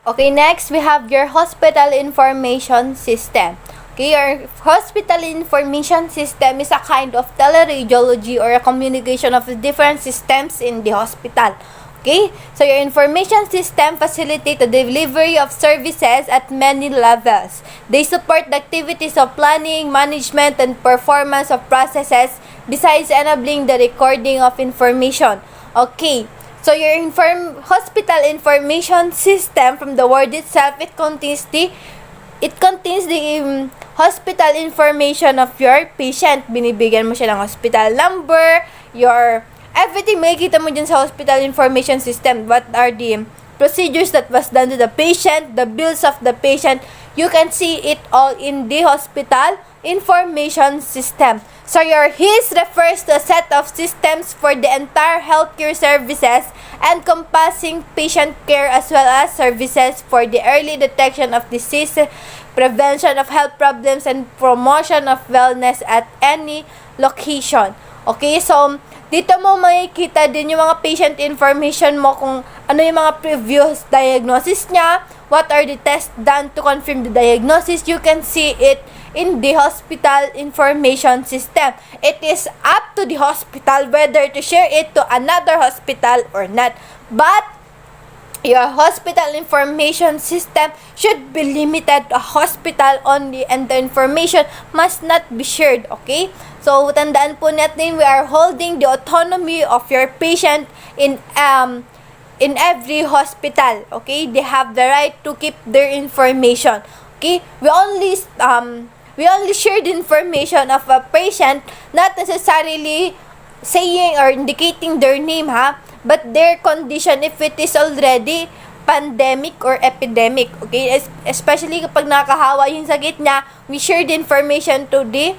Okay, next we have your hospital information system. Okay, your hospital information system is a kind of teleradiology or a communication of the different systems in the hospital. Okay, so your information system facilitate the delivery of services at many levels. They support the activities of planning, management, and performance of processes besides enabling the recording of information. Okay, so your hospital information system, from the word itself, it contains the hospital information of your patient. Binibigyan mo siya ng hospital number, your everything makikita mo dyan sa hospital information system. What are the procedures that was done to the patient, the bills of the patient. You can see it all in the hospital information system. So your HIS refers to a set of systems for the entire healthcare services encompassing patient care as well as services for the early detection of disease, prevention of health problems, and promotion of wellness at any location. Okay, so dito mo makikita din yung mga patient information mo, kung ano yung mga previous diagnosis niya, what are the tests done to confirm the diagnosis. You can see it in the hospital information system. It is up to the hospital whether to share it to another hospital or not. But your hospital information system should be limited to a hospital only, and the information must not be shared. Okay? So, tandaan po natin, we are holding the autonomy of your patient in every hospital. Okay? They have the right to keep their information. Okay? We only share the information of a patient, not necessarily saying or indicating their name, but their condition if it is already pandemic or epidemic. Okay, especially kapag nakahawa yung sakit niya, we share the information to the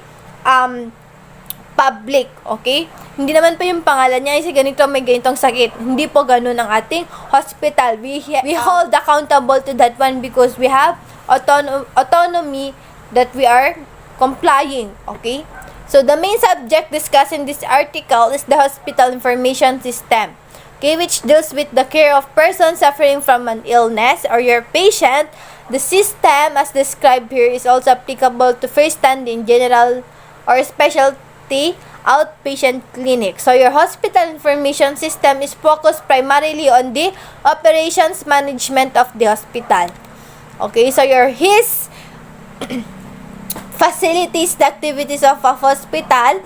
public. Okay, hindi naman pa yung pangalan niya, kasi ganito, may ganitong sakit. Hindi po ganun ang ating hospital. We hold accountable to that one because we have autonomy that we are complying. Okay, so the main subject discussed in this article is the hospital information system. Okay, which deals with the care of persons suffering from an illness or your patient. The system, as described here, is also applicable to first-hand general or specialty outpatient clinic. So your hospital information system is focused primarily on the operations management of the hospital. Okay, so your HIS facilities the activities of a hospital,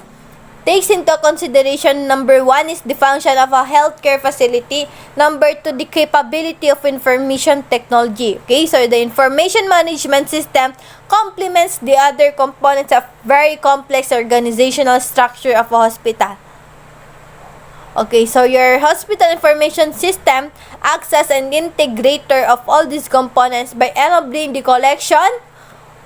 takes into consideration, number 1 is the function of a healthcare facility, number 2 the capability of information technology. Okay, so the information management system complements the other components of very complex organizational structure of a hospital. Okay, so your hospital information system acts as an integrator of all these components by enabling the collection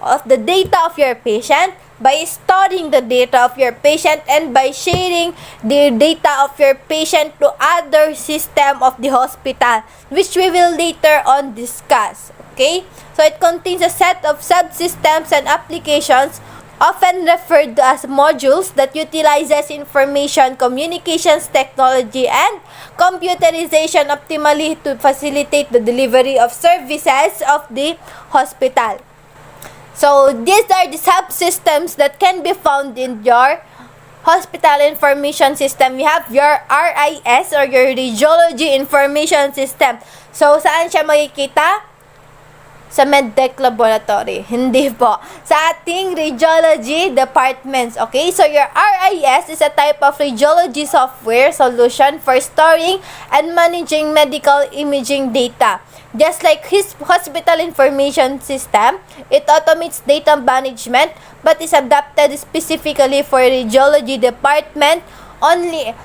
of the data of your patient, by storing the data of your patient, and by sharing the data of your patient to other system of the hospital, which we will later on discuss. Okay, so it contains a set of subsystems and applications, often referred to as modules, that utilizes information communications technology and computerization optimally to facilitate the delivery of services of the hospital. So, these are the subsystems that can be found in your hospital information system. We have your RIS or your radiology information system. So, saan siya makikita? Sa medtech laboratory. Hindi po. Sa ating radiology departments. Okay? So, your RIS is a type of radiology software solution for storing and managing medical imaging data. Just like his hospital information system, it automates data management but is adapted specifically for radiology department only.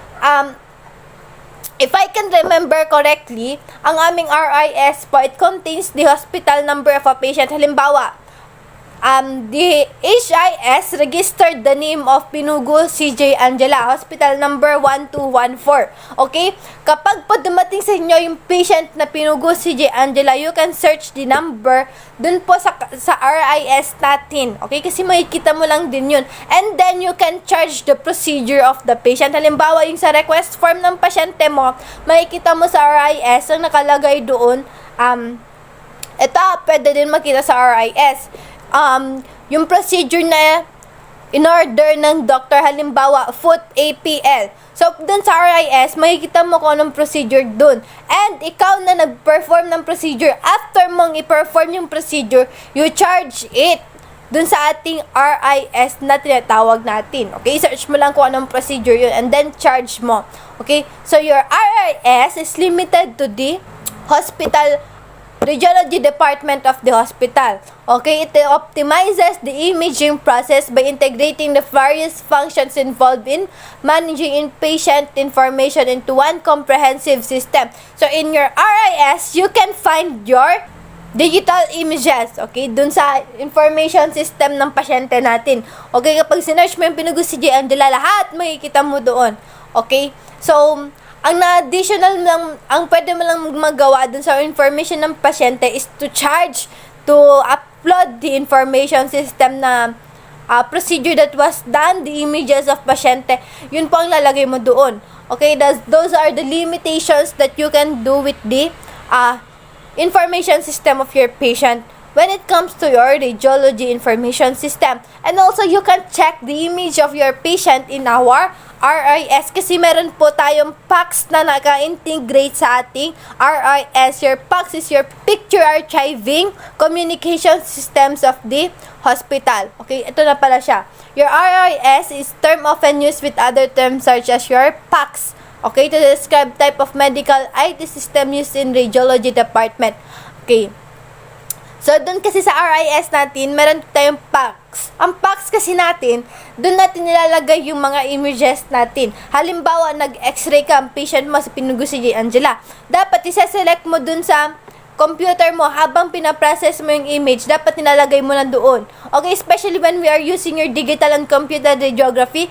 If I can remember correctly, ang aming RIS po, it contains the hospital number of a patient. Halimbawa, the HIS registered the name of Pinugo CJ Angela, hospital number 1214. Okay? Kapag po dumating sa inyo yung patient na Pinugo CJ Angela, you can search the number dun po sa RIS natin. Okay? Kasi makikita mo lang din yun. And then, you can charge the procedure of the patient. Halimbawa, yung sa request form ng pasyente mo, makikita mo sa RIS ang nakalagay doon, Ito, pwede din makita sa RIS. Yung procedure na in-order ng doctor, halimbawa, foot APL. So, dun sa RIS, makikita mo kung anong procedure dun. And, ikaw na nag-perform ng procedure, after mong i-perform yung procedure, you charge it dun sa ating RIS na tinatawag natin. Okay? Search mo lang kung anong procedure yun and then charge mo. Okay? So, your RIS is limited to the hospital radiology department of the hospital. Okay, it optimizes the imaging process by integrating the various functions involved in managing inpatient information into one comprehensive system. So, in your RIS, you can find your digital images, okay, dun sa information system ng pasyente natin. Okay, kapag sinearch mo yung pinugo si J. Angela, lahat makikita mo doon. Okay, so, ang na-additional lang, ang pwede mo lang magawa dun sa information ng pasyente is to charge to upload the information system na procedure that was done, the images of pasyente, yun po ang lalagay mo doon. Okay, those are the limitations that you can do with the information system of your patient when it comes to your radiology information system. And also, you can check the image of your patient in our RIS kasi meron po tayong PACS na naka-integrate sa ating RIS. Your PACS is your picture archiving communication systems of the hospital. Okay, ito na pala siya. Your RIS is term often used with other terms such as your PACS. Okay, to describe type of medical IT system used in radiology department. Okay. So, dun kasi sa RIS natin, meron tayong PACS. Ang PACS kasi natin, dun natin nilalagay yung mga images natin. Halimbawa, nag-x-ray ka ang patient mo sa pinugo si J. Angela. Dapat isa-select mo dun sa computer mo habang pinaprocess mo yung image. Dapat nilalagay mo na doon. Okay, especially when we are using your digital and computer radiography,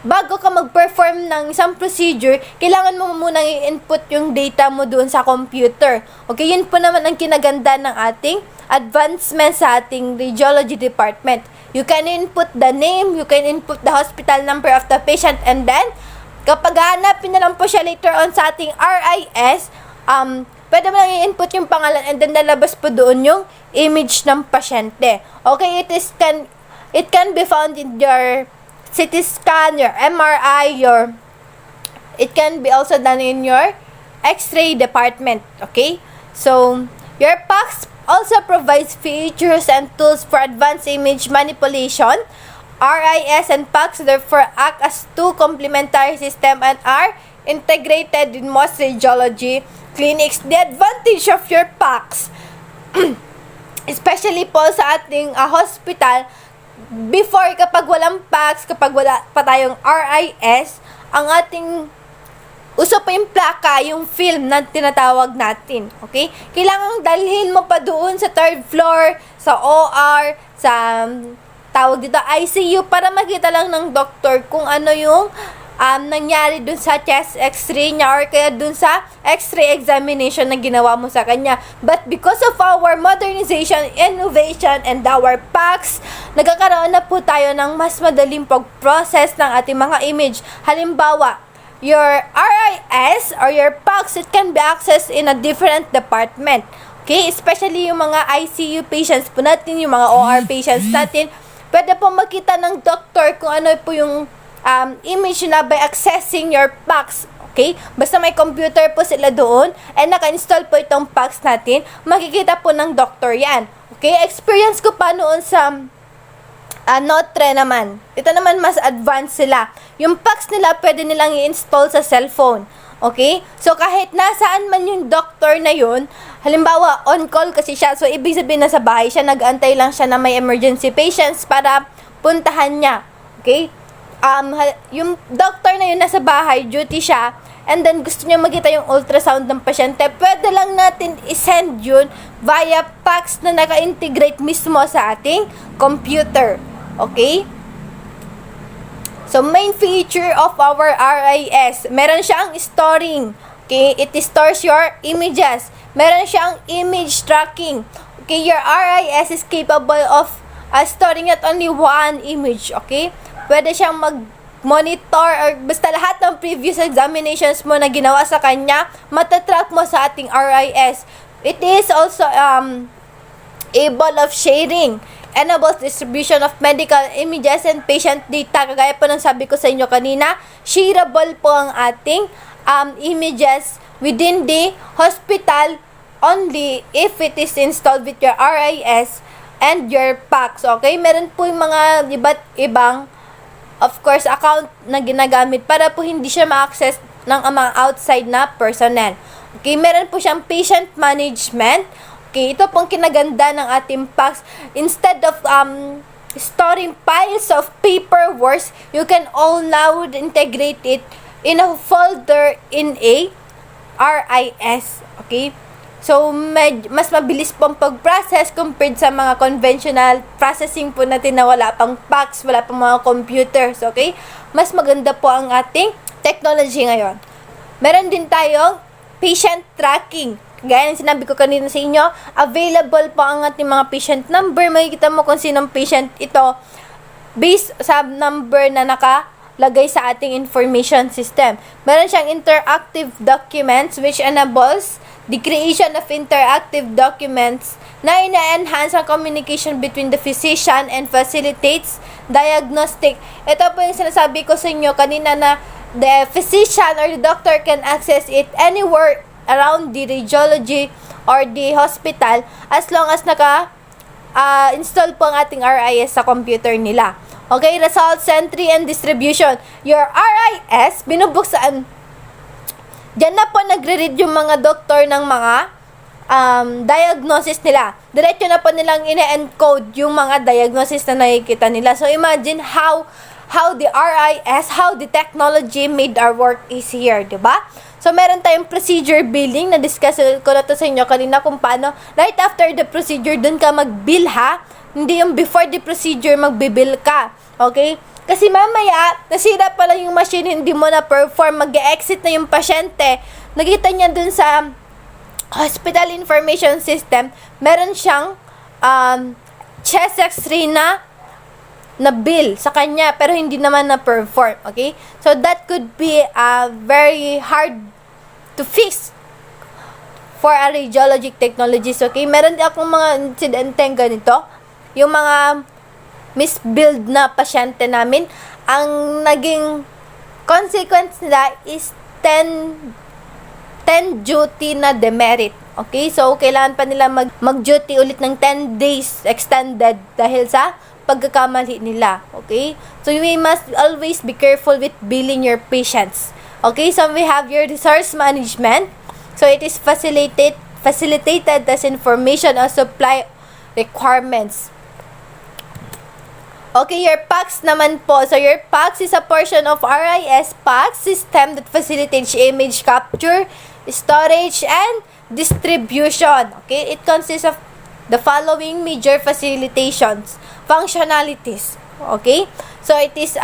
bago ka mag-perform ng isang procedure, kailangan mo munang i-input yung data mo doon sa computer. Okay, yun po naman ang kinaganda ng ating advancement sa ating radiology department. You can input the name, you can input the hospital number of the patient, and then, kapag hahanapin na lang po siya later on sa ating RIS, pwede mo lang i-input yung pangalan and then lalabas po doon yung image ng pasyente. Okay, it can be found in your CT scan, your MRI, it can be also done in your X-ray department. Okay? So, your PACS also provides features and tools for advanced image manipulation. RIS and PACS therefore act as two complementary systems and are integrated in most radiology clinics. The advantage of your PACS, especially po sa ating hospital, before, kapag walang PACS, kapag wala pa tayong RIS, ang ating uso pa yung plaka, yung film na tinatawag natin. Okay? Kailangang dalhin mo pa doon sa third floor, sa OR, sa tawag dito ICU para makita lang ng doktor kung ano yung nangyari dun sa chest x-ray niya or kaya dun sa x-ray examination na ginawa mo sa kanya. But because of our modernization, innovation, and our PACS, nagkakaroon na po tayo ng mas madaling pag-process ng ating mga image. Halimbawa, your RIS or your PACS, it can be accessed in a different department. Okay? Especially yung mga ICU patients po natin, yung mga OR patients natin, pwede po makita ng doctor kung ano po yung image na by accessing your PACS. Okay? Basta may computer po sila doon and naka-install po itong PACS natin, makikita po ng doctor yan. Okay? Experience ko pa noon sa Notre naman. Ito naman mas advanced sila. Yung PACS nila pwede nilang i-install sa cellphone. Okay? So, kahit nasaan man yung doctor na yun, halimbawa, on call kasi siya. So, ibig sabihin nasa bahay siya, nag-antay lang siya na may emergency patients para puntahan niya. Okay? Yung doctor na yun nasa bahay, duty siya, and then gusto niya makita yung ultrasound ng pasyente, pwede lang natin isend yun via PACS na naka-integrate mismo sa ating computer. Okay? So, main feature of our RIS, meron siyang storing. Okay? It stores your images. Meron siyang image tracking. Okay? Your RIS is capable of storing not only one image. Okay? Pwede siyang mag-monitor or basta lahat ng previous examinations mo na ginawa sa kanya, matatrack mo sa ating RIS. It is also able of sharing, enables distribution of medical images and patient data. Kagaya po ng sabi ko sa inyo kanina, shareable po ang ating images within the hospital only if it is installed with your RIS and your PACS. Okay? Meron po yung mga iba't ibang, of course, account na ginagamit para po hindi siya ma-access ng mga outside na personnel. Okay? Meron po siyang patient management. Okay, ito pong kinaganda ng ating PACS. Instead of storing piles of paperwork, you can all now integrate it in a folder in a RIS. Okay? So, mas mabilis pong pag-process compared sa mga conventional processing po natin na wala pang PACS, wala pang mga computers. Okay? Mas maganda po ang ating technology ngayon. Meron din tayong patient tracking. Gaya ng sinabi ko kanina sa inyo, available po ang ating mga patient number. Makikita mo kung sinong patient ito based sa number na nakalagay sa ating information system. Meron siyang interactive documents which enables the creation of interactive documents na ina-enhance ang communication between the physician and facilitates diagnostic. Ito po yung sinasabi ko sa inyo kanina na the physician or the doctor can access it anywhere around the radiology or the hospital as long as install po ang ating RIS sa computer nila. Okay, results, entry, and distribution. Your RIS, binubuksan. Diyan na po nagre-read yung mga doktor ng mga diagnosis nila. Diretso na po nilang ine-encode yung mga diagnosis na nakikita nila. So, imagine how the RIS, how the technology made our work easier, diba? So, meron tayong procedure billing, na-discuss ko na to sa inyo kanina kung paano, right after the procedure, dun ka mag-bill ha, hindi yung before the procedure, mag-bill ka, okay? Kasi mamaya, nasira pala yung machine, hindi mo na-perform, mag-exit na yung pasyente, nakita niya dun sa hospital information system, meron siyang chest x-ray na bill sa kanya pero hindi naman na-perform, okay? So that could be very hard to fix for a radiologic technologies, okay? Meron din akong mga insidenteng ganito, yung mga misbilled na pasyente namin, ang naging consequence nila is 10 duty na demerit, okay? So kailangan pa nila mag-duty ulit ng 10 days extended dahil sa pagkakamali nila, okay? So, we must always be careful with billing your patients. Okay, so we have your resource management. So, it is facilitated as information or supply requirements. Okay, your PACS naman po. So, your PACS is a portion of RIS PACS system that facilitates image capture, storage, and distribution. Okay, it consists of the following major functionalities. Okay? So, it is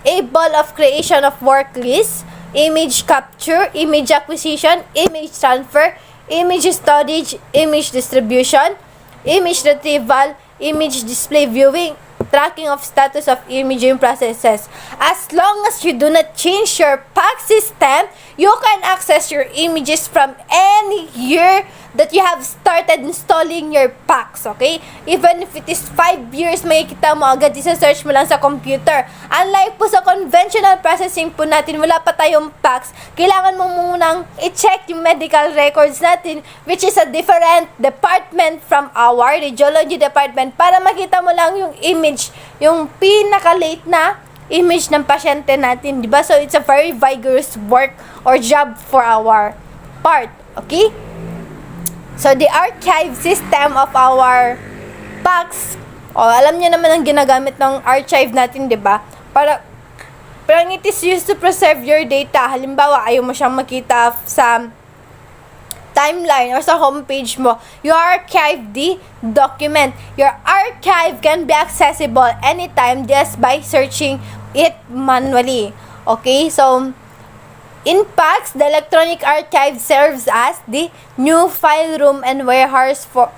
able of creation of work list, image capture, image acquisition, image transfer, image storage, image distribution, image retrieval, image display viewing, tracking of status of imaging processes. As long as you do not change your PACS system, you can access your images from any year that you have started installing your PACS, okay? Even if it is 5 years, makikita mo agad, isa-search mo lang sa computer. Unlike po sa conventional processing po natin, wala pa tayong PACS, kailangan mo munang i-check yung medical records natin, which is a different department from our radiology department, para makita mo lang yung image, yung pinaka-late na image ng pasyente natin, diba? So, it's a very vigorous work or job for our part, okay? So, the archive system of our PACS, alam niyo naman ang ginagamit ng archive natin, diba? Parang it is used to preserve your data. Halimbawa, ayaw mo siyang makita sa timeline or sa homepage mo. You archive the document. Your archive can be accessible anytime just by searching it manually. Okay? So, in PACS, the electronic archive serves as the new file room and warehouse for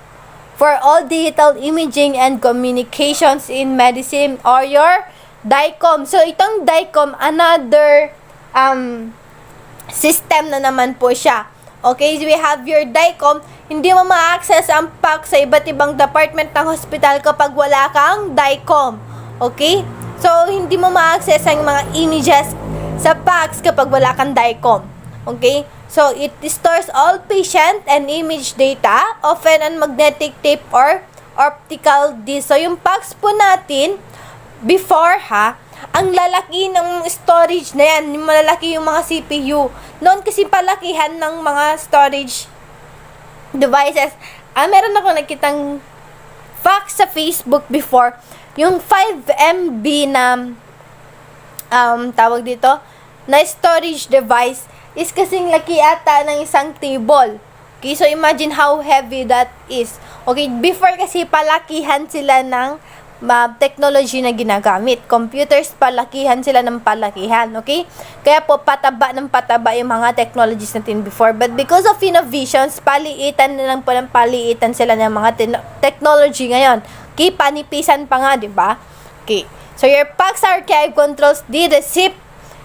all digital imaging and communications in medicine or your DICOM. So, itong DICOM, another system na naman po siya. Okay, we have your DICOM. Hindi mo ma-access ang PACS sa iba't ibang department ng hospital kapag wala kang DICOM. Okay? So, hindi mo ma-access ang mga images sa PACS kapag wala kang DICOM. Okay? So, it stores all patient and image data, often on magnetic tape or optical disc. So, yung PACS po natin, before ang lalaki ng storage na yan, yung malalaki yung mga CPU. Noon kasi palakihan ng mga storage devices. Meron ako nakitang fax sa Facebook before, yung 5 MB na tawag dito, na storage device is kasing laki ata ng isang table. Okay, so imagine how heavy that is. Okay, before kasi palakihan sila ng technology na ginagamit. Computers, palakihan sila ng palakihan, okay? Kaya po, pataba ng pataba yung mga technologies natin before. But because of innovations, paliitan na lang po ng paliitan sila ng mga technology ngayon. Okay, panipisan pa nga, di ba? Okay, so your PACS archive controls the receipt,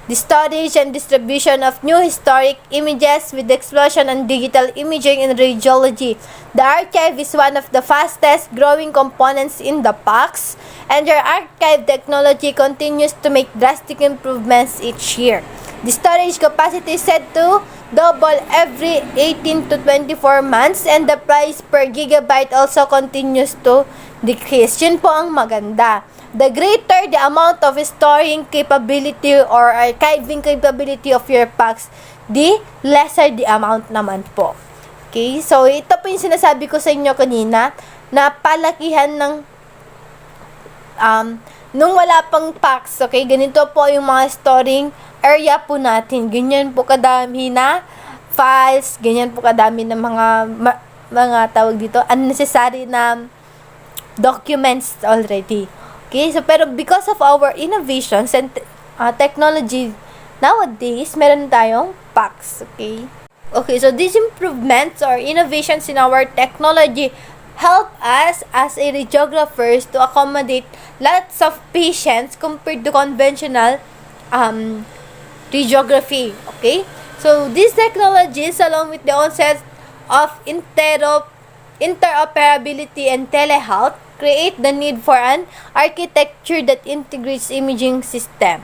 the storage and distribution of new historic images with the explosion and digital imaging in radiology. The archive is one of the fastest growing components in the PACS, and your archive technology continues to make drastic improvements each year. The storage capacity is said to double every 18 to 24 months, and the price per gigabyte also continues to decrease. Yun po ang maganda. The greater the amount of storing capability or archiving capability of your PACS, the lesser the amount naman po. Okay, so ito po yung sinasabi ko sa inyo kanina, na palakihan ng nung wala pang PACS, okay, ganito po yung mga storing area po natin. Ganyan po kadami na files, ganyan po kadami ng mga tawag dito, unnecessary na documents already. Okay, so pero because of our innovations and technology nowadays, meron tayong PACS, okay? Okay, so these improvements or innovations in our technology help us as a radiographers to accommodate lots of patients compared to conventional radiography, okay? So these technologies, along with the onset of interoperability and telehealth, create the need for an architecture that integrates imaging system.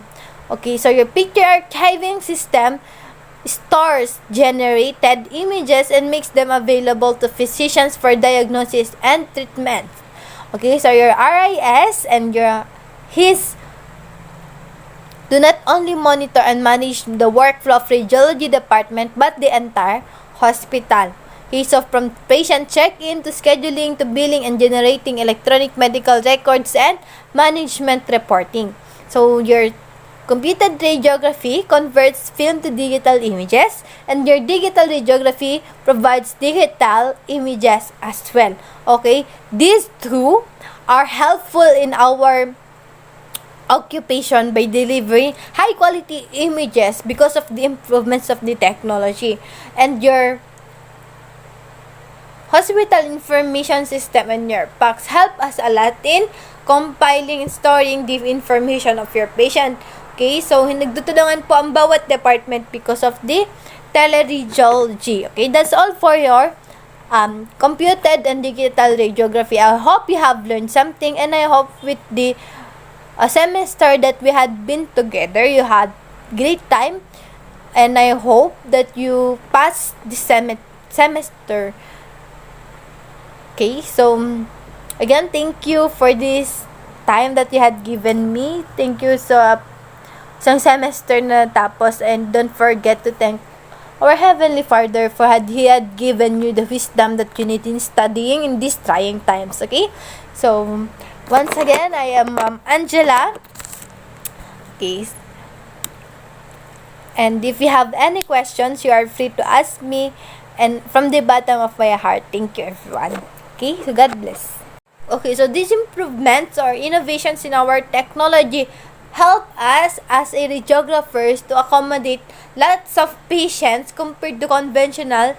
Okay, so your picture archiving system stores generated images and makes them available to physicians for diagnosis and treatment. Okay, so your RIS and your HIS do not only monitor and manage the workflow of radiology department but the entire hospital. So from patient check-in to scheduling to billing and generating electronic medical records and management reporting. So your computed radiography converts film to digital images, and your digital radiography provides digital images as well. Okay, these two are helpful in our occupation by delivering high quality images because of the improvements of the technology. And your hospital information system and your PACS help us a lot in compiling and storing the information of your patient. Okay, so nagtutulungan po ang bawat department because of the teleradiology. Okay, that's all for your computed and digital radiography. I hope you have learned something, and I hope with the semester that we had been together, you had great time, and I hope that you pass the semester. Okay, so again, thank you for this time that you had given me. Thank you sa isang semester na tapos, and don't forget to thank our Heavenly Father for He had given you the wisdom that you need in studying in these trying times. Okay, so once again, I am Angela. Okay, and if you have any questions, you are free to ask me, and from the bottom of my heart, thank you everyone. Okay, so God bless. Okay, so these improvements or innovations in our technology help us as a radiographers to accommodate lots of patients compared to conventional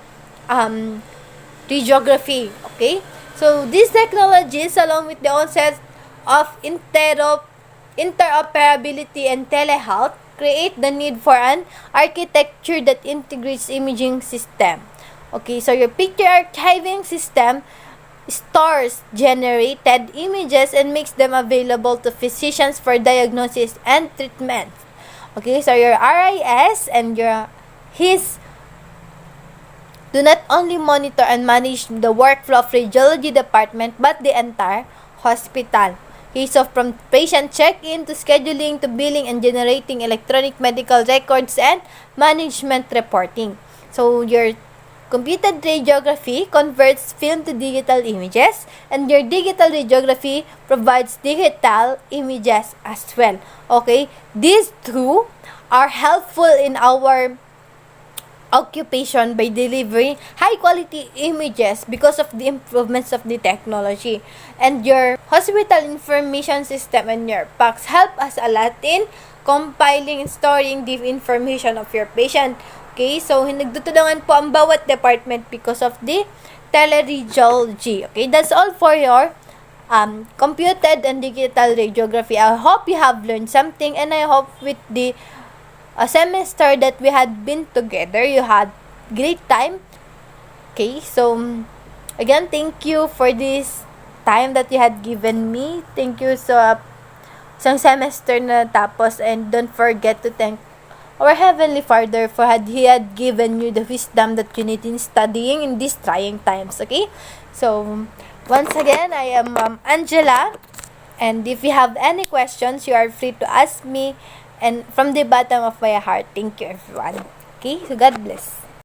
radiography. Okay, so these technologies, along with the onset of interoperability and telehealth, create the need for an architecture that integrates imaging system. Okay, so your picture archiving system stores generated images and makes them available to physicians for diagnosis and treatment. Okay, so your RIS and your HIS do not only monitor and manage the workflow of radiology department but the entire hospital. Okay, so from patient check-in to scheduling to billing and generating electronic medical records and management reporting. So your computed radiography converts film to digital images, and your digital radiography provides digital images as well. Okay, these two are helpful in our occupation by delivering high quality images because of the improvements of the technology. And your hospital information system and your PACS help us a lot in compiling and storing the information of your patient. Okay, so nagtutulungan po ang bawat department because of the teleradiology. Okay, that's all for your computed and digital radiography. I hope you have learned something, and I hope with the semester that we had been together, you had great time. Okay, so again, thank you for this time that you had given me. Thank you sa isang semester na tapos, and don't forget to thank our Heavenly Father for He had given you the wisdom that you need in studying in these trying times. Okay, so once again, I am Angela, and if you have any questions, you are free to ask me. And from the bottom of my heart, thank you everyone. Okay, so God bless.